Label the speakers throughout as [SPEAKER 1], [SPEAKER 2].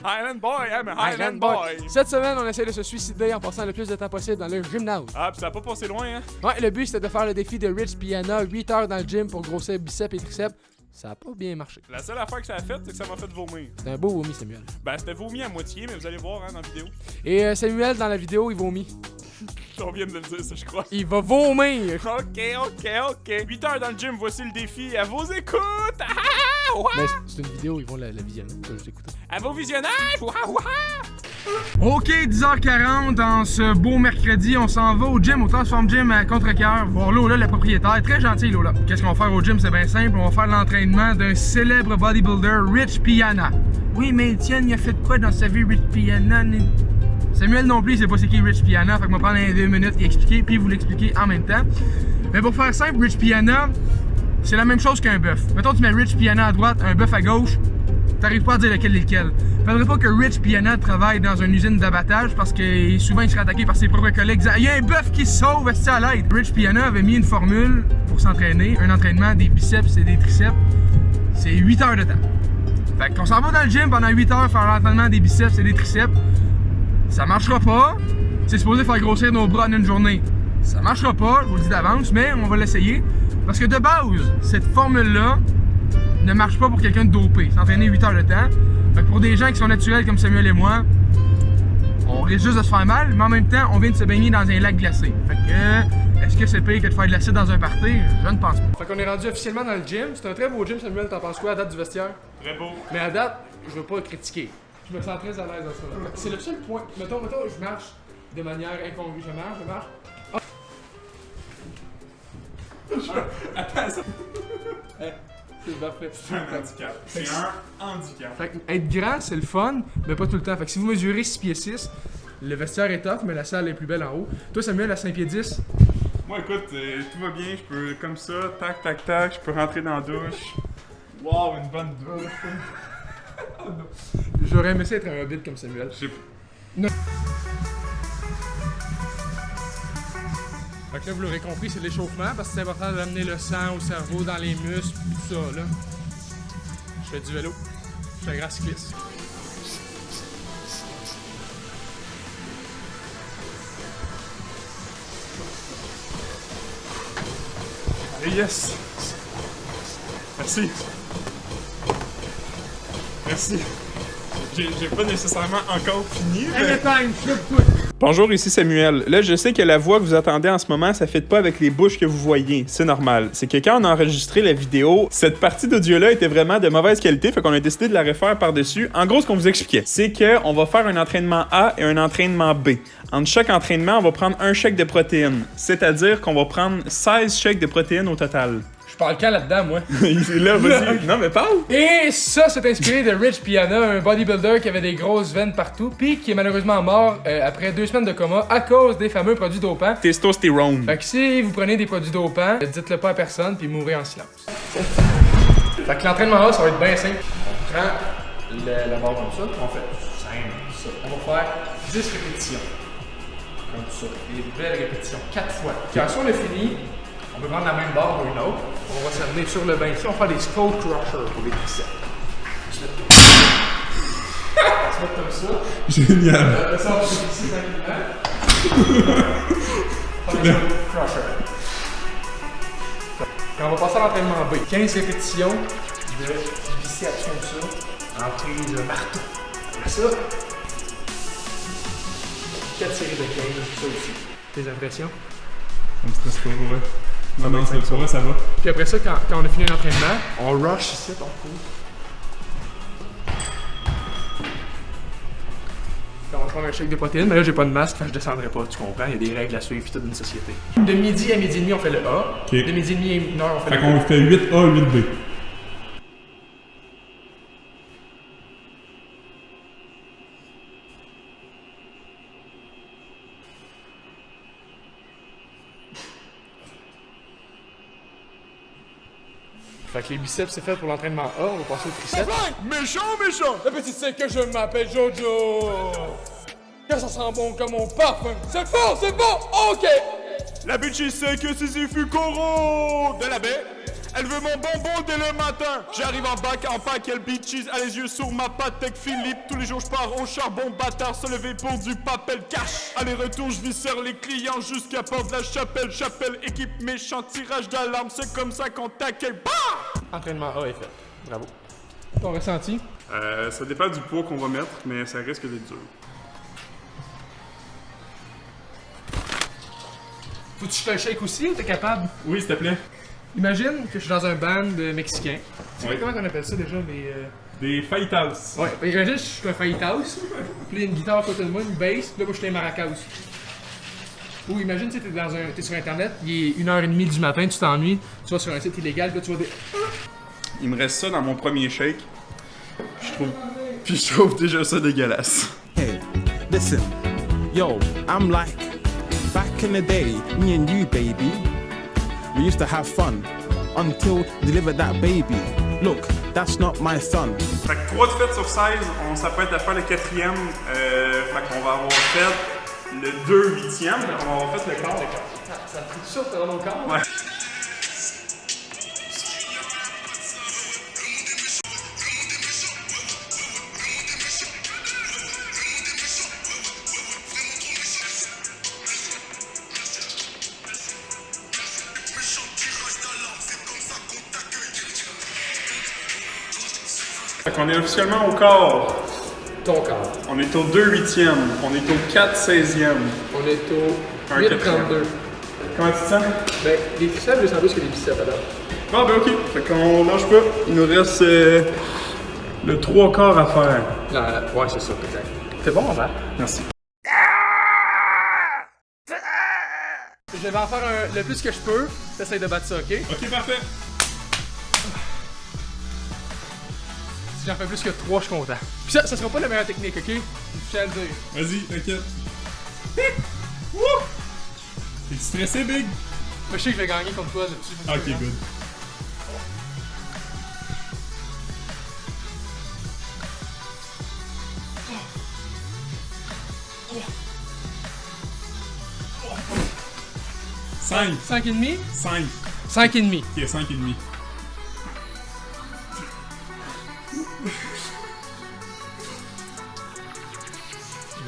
[SPEAKER 1] Highland Boy, I'm a Highland Boy.
[SPEAKER 2] Cette semaine, on essaie de se suicider en passant le plus de temps possible dans le gymnase.
[SPEAKER 1] Ah, pis ça a pas passé loin, hein?
[SPEAKER 2] Ouais, le but c'était de faire le défi de Rich Piana, 8 heures dans le gym pour grossir biceps et triceps. Ça a pas bien marché.
[SPEAKER 1] La seule affaire que ça a fait, c'est que ça m'a fait vomir.
[SPEAKER 2] C'est un beau vomi, Samuel.
[SPEAKER 1] Ben, c'était vomi à moitié, mais vous allez voir, hein, dans la vidéo.
[SPEAKER 2] Et Samuel, dans la vidéo, il vomit.
[SPEAKER 1] On vient de le dire, ça, je crois.
[SPEAKER 2] Il va vomir!
[SPEAKER 1] Ok. 8 heures dans le gym, voici le défi. À vos écoutes! Ah, ouais.
[SPEAKER 2] Mais c'est une vidéo, ils vont la visionner. Ça, je t'écoute.
[SPEAKER 1] À vos visionnages! Waouh!
[SPEAKER 3] Ok, 10h40, en ce beau mercredi, on s'en va au gym, au Transform Gym à Contrecoeur, voir Lola, le propriétaire. Très gentil, Lola. Qu'est-ce qu'on va faire au gym? C'est bien simple, on va faire l'entraînement d'un célèbre bodybuilder, Rich Piana. Oui, mais Étienne, il a fait quoi dans sa vie, Rich Piana? Samuel non plus, il sait pas c'est qui Rich Piana, fait que je vais prendre les 2 minutes et expliquer, puis vous l'expliquer en même temps. Mais pour faire simple, Rich Piana, c'est la même chose qu'un bœuf. Mettons, tu mets Rich Piana à droite, un bœuf à gauche, t'arrives pas à dire lequel est lequel. Faudrait pas que Rich Piana travaille dans une usine d'abattage parce que souvent il serait attaqué par ses propres collègues. Il y a un bœuf qui se sauve, est-ce à l'aide? Rich Piana avait mis une formule pour s'entraîner, un entraînement des biceps et des triceps. C'est 8 heures de temps. Fait qu'on s'en va dans le gym pendant 8 heures faire l'entraînement des biceps et des triceps. Ça marchera pas. C'est supposé faire grossir nos bras en une journée. Ça marchera pas, je vous le dis d'avance, mais on va l'essayer. Parce que de base, cette formule-là ne marche pas pour quelqu'un de dopé. S'entraîner 8 heures de temps. Fait que pour des gens qui sont naturels comme Samuel et moi, on risque juste de se faire mal, mais en même temps, on vient de se baigner dans un lac glacé. Fait que, est-ce que c'est pire que de faire de l'acide dans un party? Je ne pense pas. Fait qu'on est rendu officiellement dans le gym. C'est un très beau gym, Samuel. T'en penses quoi à date du vestiaire?
[SPEAKER 1] Très beau.
[SPEAKER 2] Mais à date, je veux pas critiquer. Je me sens très à l'aise dans ça. C'est le seul point. Mettons, je marche de manière incongrue. Je marche.
[SPEAKER 1] Attends, ça...
[SPEAKER 2] C'est parfait.
[SPEAKER 1] C'est un handicap. C'est un handicap.
[SPEAKER 2] Fait que être grand, c'est le fun, mais pas tout le temps. Fait que si vous mesurez 6 pieds 6, le vestiaire est top, mais la salle est plus belle en haut. Toi, Samuel, à 5 pieds 10.
[SPEAKER 1] Moi, écoute, tout va bien. Je peux, comme ça, tac, je peux rentrer dans la douche. Wow, une bonne douche.
[SPEAKER 2] J'aurais aimé ça être un hobbit comme Samuel.
[SPEAKER 1] Je sais pas.
[SPEAKER 2] Fait que là, vous l'aurez compris, c'est l'échauffement parce que c'est important d'amener le sang au cerveau, dans les muscles, tout ça, là. Je fais du vélo. Je suis un grand cycliste.
[SPEAKER 1] Et yes! Merci. Merci. J'ai pas nécessairement encore fini, mais...
[SPEAKER 2] Anytime, shoot-tout!
[SPEAKER 1] Bonjour, ici Samuel. Là, je sais que la voix que vous attendez en ce moment, ça fit pas avec les bouches que vous voyez. C'est normal. C'est que quand on a enregistré la vidéo, cette partie d'audio-là était vraiment de mauvaise qualité, fait qu'on a décidé de la refaire par-dessus. En gros, ce qu'on vous expliquait, c'est qu'on va faire un entraînement A et un entraînement B. Entre chaque entraînement, on va prendre un shake de protéines. C'est-à-dire qu'on va prendre 16 shakes de protéines au total.
[SPEAKER 2] Je parle quand là-dedans, moi?
[SPEAKER 1] Là, vas-y. Non, mais parle!
[SPEAKER 2] Et ça, c'est inspiré de Rich Piana, un bodybuilder qui avait des grosses veines partout, puis qui est malheureusement mort après 2 semaines de coma à cause des fameux produits dopants.
[SPEAKER 1] Testostérone.
[SPEAKER 2] Fait que si vous prenez des produits dopants, dites-le pas à personne, puis mourrez en silence. Fait que l'entraînement là, ça va être bien simple. On prend la barre comme ça, on fait simple, ça. On va faire 10 répétitions. Comme ça. Des belles répétitions, 4 fois. Puis ensuite, on a fini. On peut prendre la même barre ou une autre. On va s'amener sur le bain ici. On va faire des skull crushers pour les triceps. On se met comme ça.
[SPEAKER 1] Génial.
[SPEAKER 2] Après ça, on va faire ici tranquillement. On va faire des skull crushers. Puis on va passer à l'entraînement B. 15 répétitions de biceps comme ça. En prise marteau. Après ça, 4 séries de 15, ça aussi. Tes impressions?
[SPEAKER 1] Ça me stresse pas, ouais. Non, c'est pour moi, ça va.
[SPEAKER 2] Puis après ça, quand on a fini l'entraînement, on rush ici, on court. Puis on va prendre un shake de protéines, mais là j'ai pas de masque, fait que je descendrai pas, tu comprends? Il y a des règles à suivre, puis toute une société. De midi à midi et demi, on fait le A.
[SPEAKER 1] Okay.
[SPEAKER 2] De midi et demi à 1h, on fait
[SPEAKER 1] Fait
[SPEAKER 2] le
[SPEAKER 1] qu'on
[SPEAKER 2] B.
[SPEAKER 1] fait 8A, 8B.
[SPEAKER 2] Fait que les biceps c'est fait pour l'entraînement A, on va passer au triceps.
[SPEAKER 1] Méchant!
[SPEAKER 2] La petite sait que je m'appelle Jojo! Que ça sent bon comme mon parfum! C'est bon! Ok!
[SPEAKER 1] La bitch sait que ses effets coraux de la baie. Elle veut mon bonbon dès le matin. J'arrive en bac, en pack, elle bitches, a les yeux sur ma patte, avec Philippe. Tous les jours je pars au charbon, bâtard, se lever pour du papel cash. Aller-retour, je viscère les clients jusqu'à Porte de la Chapelle. Chapelle, équipe méchant, tirage d'alarme, c'est comme ça qu'on t'accueille. Bah!
[SPEAKER 2] Entraînement A est fait. Bravo. Ton ressenti?
[SPEAKER 1] Ça dépend du poids qu'on va mettre, mais ça risque d'être dur.
[SPEAKER 2] Faut-tu que je te le shake aussi ou t'es capable?
[SPEAKER 1] Oui, s'il te plaît.
[SPEAKER 2] Imagine que je suis dans un band mexicain. Tu sais
[SPEAKER 1] Oui.
[SPEAKER 2] comment on appelle ça déjà, les...
[SPEAKER 1] Des fight house.
[SPEAKER 2] Ouais, ben, imagine que je suis un fight house, puis il y a une guitare à côté de moi, une bass, puis là, moi, je suis un maracas. Ou imagine, tu sais, t'es sur internet, il est 1h30 du matin, tu t'ennuies, tu vas sur un site illégal, puis là, tu vas des...
[SPEAKER 1] Il me reste ça dans mon premier shake. Puis je trouve déjà ça dégueulasse.
[SPEAKER 4] Hey, listen, yo, I'm like, back in the day, me and you, baby, we used to have fun until you delivered that baby. Look, that's not my son.
[SPEAKER 1] Fait que 3 de fait sur 16, on s'apprête à faire le 4e. Fait qu'on va avoir fait le 2 8e, fait qu'on va avoir fait le quart.
[SPEAKER 2] Ça te pris ça dans mon corps?
[SPEAKER 1] Ouais. Fait qu'on est officiellement au quart.
[SPEAKER 2] Ton corps.
[SPEAKER 1] On est au 2 8e. On est au 4 16e.
[SPEAKER 2] On est au
[SPEAKER 1] Un
[SPEAKER 2] 8
[SPEAKER 1] 4e.
[SPEAKER 2] 32.
[SPEAKER 1] Comment tu te sens?
[SPEAKER 2] Ben, les triceps, je sens plus que les biceps, alors.
[SPEAKER 1] Bon, ben ok. Fait qu'on lâche pas. Il nous reste le 3 quarts à faire.
[SPEAKER 2] Ouais, c'est ça, peut-être. C'est bon, on va.
[SPEAKER 1] Merci.
[SPEAKER 2] Je vais en faire le plus que je peux. T'essayes de battre ça, ok?
[SPEAKER 1] Ok, parfait.
[SPEAKER 2] Si j'en fais plus que 3, je suis content. Puis ça sera pas la meilleure technique, ok? Je tiens à le dire.
[SPEAKER 1] Vas-y, t'inquiète. Wouh! T'es-tu stressé, Big?
[SPEAKER 2] Moi, je sais que je vais gagner contre toi là-dessus.
[SPEAKER 1] Ok, good. Cinq.
[SPEAKER 2] 5,5?
[SPEAKER 1] 5.
[SPEAKER 2] 5,5.
[SPEAKER 1] Ok, 5,5.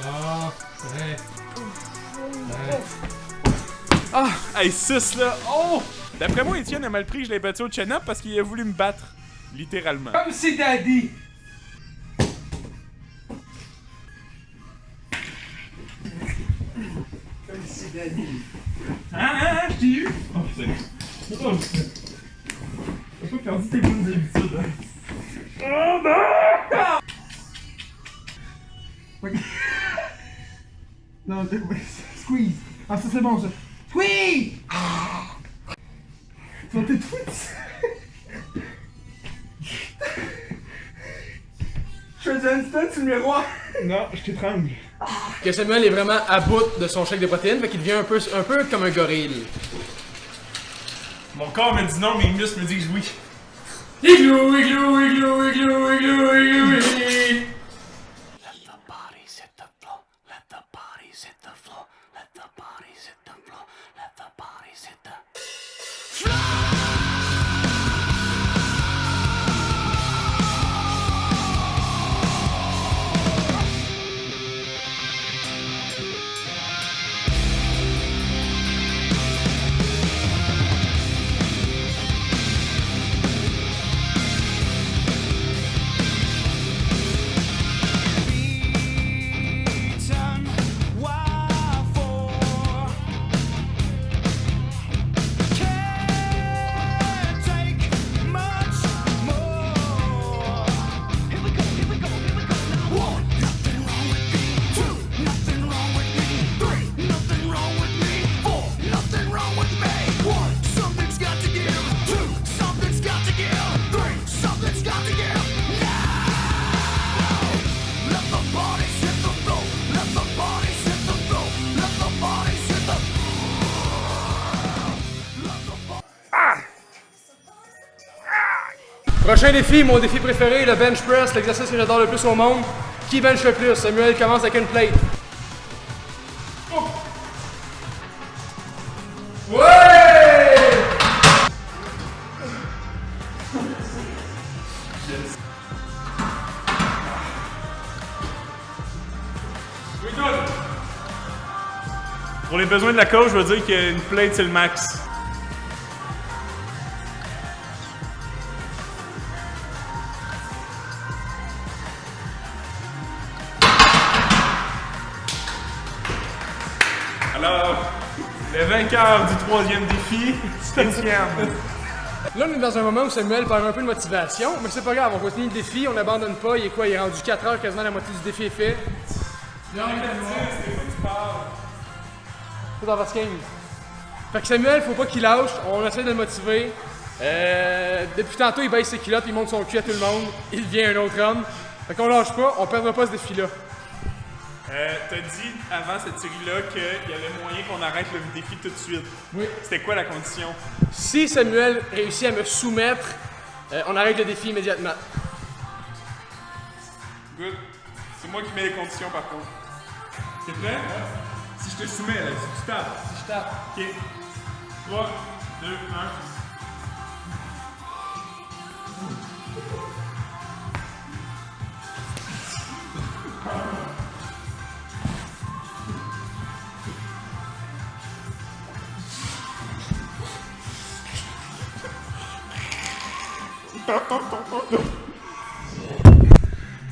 [SPEAKER 2] Ah, ouais.
[SPEAKER 1] Ah! Hey, 6 là! Oh! D'après moi, Étienne a mal pris que je l'ai battu au chin-up parce qu'il a voulu me battre. Littéralement.
[SPEAKER 2] Comme c'est Daddy! Comme c'est Daddy.
[SPEAKER 1] Ah, je t'ai eu! Oh putain. Oh putain. T'as pas perdu tes bonnes habitudes, hein? Oh non!
[SPEAKER 3] Non, squeeze. Ah, ça c'est bon ça. Squeeze! Tu vas peut-être foutre ça. Je faisais un instant sur le miroir.
[SPEAKER 1] Non, je t'étrangle.
[SPEAKER 2] Que Samuel est vraiment à bout de son shake de protéines, fait qu'il devient un peu comme un gorille.
[SPEAKER 1] Mon corps me dit non, mes muscles me disent oui.
[SPEAKER 2] Igloo, igloo, igloo, igloo, igloo, igloo, igloo.
[SPEAKER 5] Let the bodies hit the floor. Let the bodies hit the floor. Let the bodies hit the floor. Let the bodies hit the
[SPEAKER 2] Prochain défi, mon défi préféré, le bench press, l'exercice que j'adore le plus au monde. Qui bench le plus? Samuel commence avec une plate. Oh. Ouais!
[SPEAKER 1] Pour les besoins de la cause, je veux dire qu'une plate, c'est le max. Alors, le vainqueur du 3e défi, c'est Étienne.
[SPEAKER 3] Là, on est dans un moment où Samuel perd un peu de motivation, mais c'est pas grave, on continue le défi, on n'abandonne pas. Il est quoi? Il est rendu 4 heures, quasiment la moitié du défi est fait. Faut en faire 15. Fait que Samuel, faut pas qu'il lâche, on essaie de le motiver. Depuis tantôt, il baisse ses culottes, il montre son cul à tout le monde, il devient un autre homme. Fait qu'on lâche pas, on perdra pas ce défi-là.
[SPEAKER 1] T'as dit avant cette série-là qu'il y avait moyen qu'on arrête le défi tout de suite.
[SPEAKER 3] Oui.
[SPEAKER 1] C'était quoi la condition?
[SPEAKER 3] Si Samuel réussit à me soumettre, on arrête le défi immédiatement.
[SPEAKER 1] Good. C'est moi qui mets les conditions par contre. T'es prêt? Si je te soumets, là, si tu tapes.
[SPEAKER 3] Si je tape.
[SPEAKER 1] Ok. 3, 2, 1.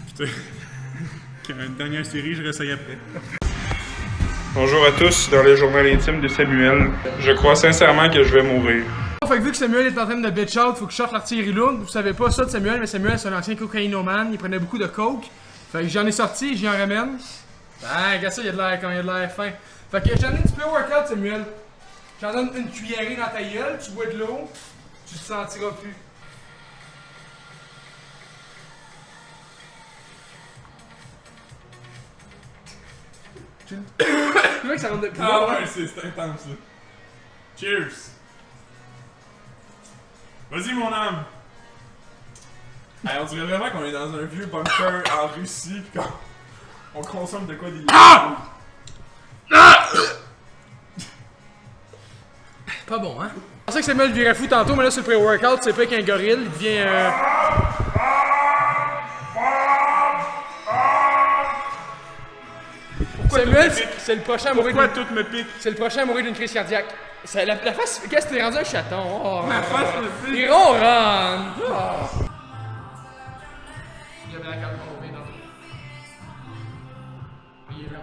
[SPEAKER 1] Putain. Une dernière série, je réessaye après. Bonjour à tous, dans le journal intime de Samuel. Je crois sincèrement que je vais mourir.
[SPEAKER 3] Fait que vu que Samuel est en train de bitch out, faut que je sorte l'artillerie lourde. Vous savez pas ça de Samuel, mais Samuel c'est un ancien cocaïnomane, il prenait beaucoup de coke. Fait que j'en ai sorti, j'y en ramène. Ah, regarde ça, il y a de l'air quand il y a de l'air fin. Fait que j'en ai un petit peu workout, Samuel. J'en donne une cuillerée dans ta gueule, tu bois de l'eau, tu te sentiras plus. Tu vois que ça rentre de plus
[SPEAKER 1] Ah
[SPEAKER 3] bas, hein?
[SPEAKER 1] ouais, c'est intense là. Cheers! Vas-y mon âme! Hey, on dirait vraiment qu'on est dans un vieux bunker en Russie pis qu'on consomme de quoi des...
[SPEAKER 3] Pas bon, hein? Je pensais que Samuel virait fou tantôt, mais là, c'est le pré-workout, c'est pas qu'un gorille, il devient... Samuel, c'est le prochain à mourir
[SPEAKER 1] Pourquoi tout me pique?
[SPEAKER 3] C'est le prochain à mourir d'une crise cardiaque. La face... Qu'est-ce que t'es rendu un chaton? Oh,
[SPEAKER 1] Ma face me pique!
[SPEAKER 3] il ronronne! Oh. Il y avait la carte tombée dans le... Il est là.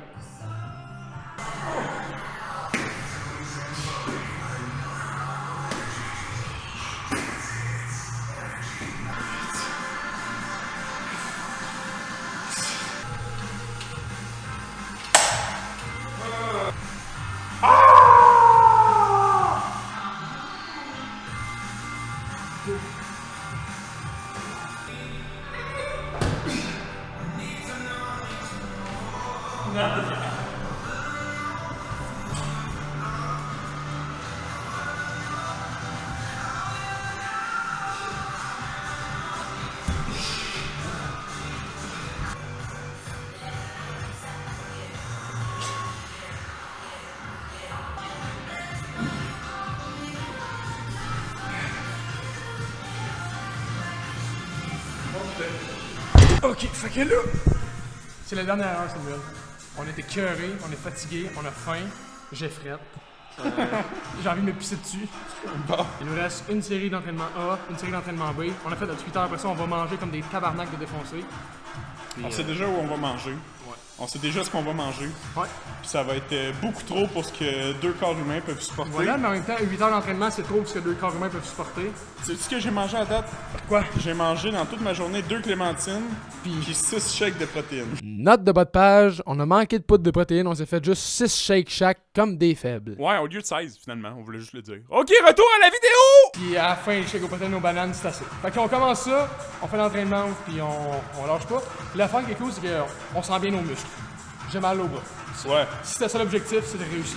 [SPEAKER 3] Ok, fait que là, c'est la dernière heure, Samuel. On est écœurés, on est fatigués, on a faim, j'ai frette. J'ai envie de me pisser dessus.
[SPEAKER 1] Bon.
[SPEAKER 3] Il nous reste une série d'entraînement A, une série d'entraînement B. On a fait notre 8 heures, après ça, on va manger comme des tabarnaks de défoncés. Puis,
[SPEAKER 1] On sait déjà où on va manger.
[SPEAKER 3] Ouais.
[SPEAKER 1] On sait déjà ce qu'on va manger.
[SPEAKER 3] Ouais.
[SPEAKER 1] Puis ça va être beaucoup trop pour ce que 2 corps humains peuvent supporter.
[SPEAKER 3] Voilà, mais en même temps, 8 heures d'entraînement, c'est trop pour ce que 2 corps humains peuvent supporter.
[SPEAKER 1] Sais-tu ce que j'ai mangé à date?
[SPEAKER 3] Quoi?
[SPEAKER 1] J'ai mangé dans toute ma journée 2 clémentines puis 6 shakes de protéines.
[SPEAKER 3] Note de bas de page, on a manqué de poudre de protéines, on s'est fait juste 6 shakes chaque comme des faibles.
[SPEAKER 1] Ouais, au lieu de 16 finalement, on voulait juste le dire. Ok, retour à la vidéo!
[SPEAKER 3] Puis à la fin, les shakes aux protéines aux bananes, c'est assez. Fait qu'on commence ça, on fait l'entraînement, puis on lâche pas. Puis l'affaire qui est cool, c'est qu'on sent bien nos muscles. J'ai mal au bras.
[SPEAKER 1] Ouais.
[SPEAKER 3] Si c'était ça l'objectif, c'était réussi.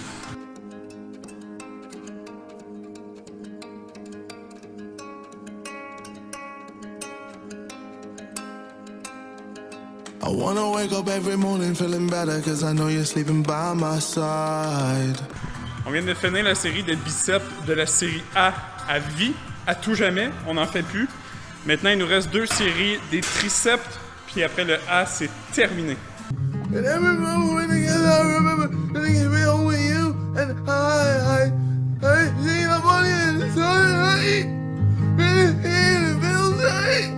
[SPEAKER 6] I wanna wake up every morning feeling better cause I know you're sleeping by my side.
[SPEAKER 1] On vient de finir la série de biceps de la série A à vie, à tout jamais, on n'en fait plus. Maintenant, il nous reste 2 séries des triceps, puis après le A, c'est terminé.
[SPEAKER 6] And every moment we're together, I remember getting real with you. And I see the money in the sunlight. And it feels right.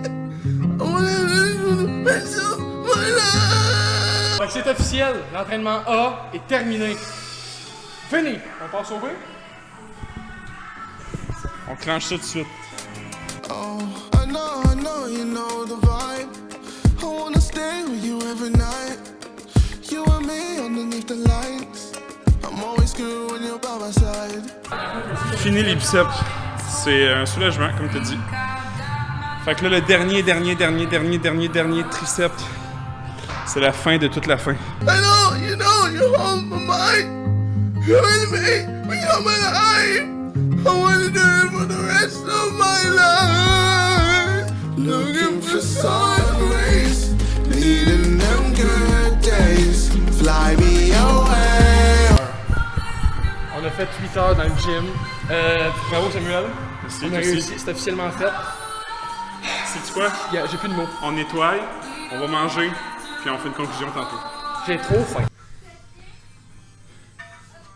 [SPEAKER 6] I want to live for the best of my life.
[SPEAKER 2] Fait que c'est officiel, l'entraînement A est terminé. Fini! On passe au B?
[SPEAKER 1] On clenche ça tout de suite.
[SPEAKER 6] Oh, I know, you know the vibe. I wanna stay with you every night. You and me underneath the lights. I'm always good when you're by my side.
[SPEAKER 1] Fini les biceps. C'est un soulagement, comme tu dis. Fait que là, le dernier triceps, c'est la fin de toute la fin.
[SPEAKER 6] I know, you hold my mind. You're in me, we are my life. I wanna do it for the rest of my life. Looking for sun rays, needing them good days. Fly me away.
[SPEAKER 2] On a fait 8 heures dans le gym. Bravo Samuel. On a réussi, c'est officiellement fait.
[SPEAKER 1] Sais-tu quoi?
[SPEAKER 2] J'ai plus de mots.
[SPEAKER 1] On nettoie, on va manger, puis on fait une conclusion tantôt.
[SPEAKER 2] J'ai trop faim.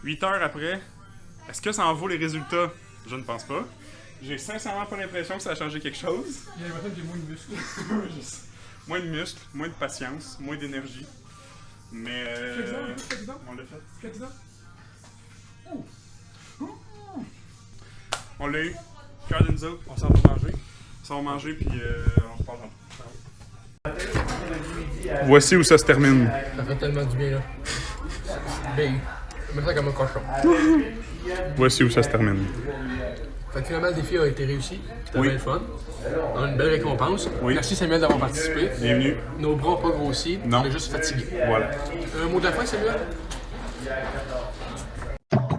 [SPEAKER 1] 8 heures après, est-ce que ça en vaut les résultats? Je ne pense pas. J'ai sincèrement pas l'impression que ça a changé quelque chose.
[SPEAKER 2] J'ai l'impression que j'ai moins de muscles.
[SPEAKER 1] Moins de muscles, moins de patience, moins d'énergie. Mais on l'a fait. On l'a eu. Cœur de nous autres. On s'en va manger. On s'en va manger puis on se parle tantôt. Voici où ça se termine.
[SPEAKER 2] Ça fait tellement du bien là. Big. Mets ça comme un cochon.
[SPEAKER 1] Voici où ça se termine.
[SPEAKER 2] Fait que finalement le défi a été réussi. C'était
[SPEAKER 1] Oui.
[SPEAKER 2] bien le fun. On a une belle récompense.
[SPEAKER 1] Oui.
[SPEAKER 2] Merci Samuel d'avoir participé.
[SPEAKER 1] Bienvenue.
[SPEAKER 2] Nos bras n'ont pas grossi.
[SPEAKER 1] Non.
[SPEAKER 2] On est juste fatigué.
[SPEAKER 1] Voilà.
[SPEAKER 2] Un mot de la fin Samuel?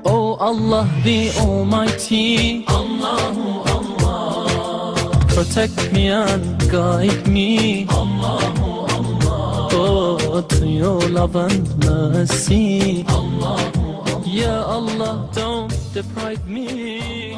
[SPEAKER 7] Oh Allah the Almighty, Allahu Allah, protect me and guide me, Allahu Allah, oh to your love and mercy, Allahu Allah, Ya Allah don't deprive me.